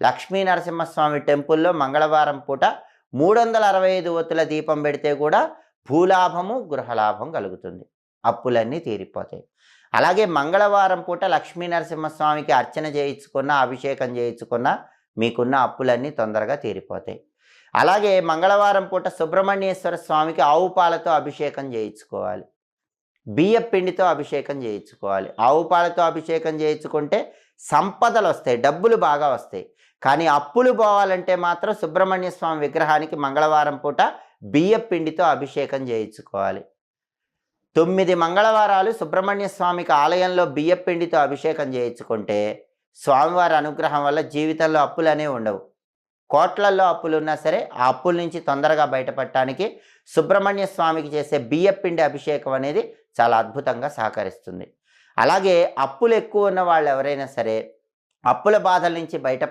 లక్ష్మీ నరసింహస్వామి టెంపుల్లో మంగళవారం పూట 365 ఒత్తుల దీపం పెడితే కూడా భూలాభము గృహలాభం కలుగుతుంది, అప్పులన్నీ తీరిపోతాయి. అలాగే మంగళవారం పూట లక్ష్మీ నరసింహస్వామికి అర్చన చేయించుకున్న, అభిషేకం చేయించుకున్న మీకున్న అప్పులన్నీ తొందరగా తీరిపోతాయి. అలాగే మంగళవారం పూట సుబ్రహ్మణ్యేశ్వర స్వామికి ఆవు పాలతో అభిషేకం చేయించుకోవాలి, బియ్య పిండితో అభిషేకం చేయించుకోవాలి. ఆవు పాలతో అభిషేకం చేయించుకుంటే సంపదలు వస్తాయి, డబ్బులు బాగా వస్తాయి. కానీ అప్పులు పోవాలంటే మాత్రం సుబ్రహ్మణ్య స్వామి విగ్రహానికి మంగళవారం పూట బియ్య పిండితో అభిషేకం చేయించుకోవాలి. 9 మంగళవారాలు సుబ్రహ్మణ్య స్వామికి ఆలయంలో బియ్య పిండితో అభిషేకం చేయించుకుంటే స్వామివారి అనుగ్రహం వల్ల జీవితంలో అప్పులు అనేవి ఉండవు. కోట్లల్లో అప్పులు ఉన్నా సరే ఆ అప్పుల నుంచి తొందరగా బయటపడటానికి సుబ్రహ్మణ్య స్వామికి చేసే బియ్య పిండి అభిషేకం అనేది చాలా అద్భుతంగా సహకరిస్తుంది. అలాగే అప్పులు ఎక్కువ ఉన్న వాళ్ళు ఎవరైనా సరే అప్పుల బాధల నుంచి బయట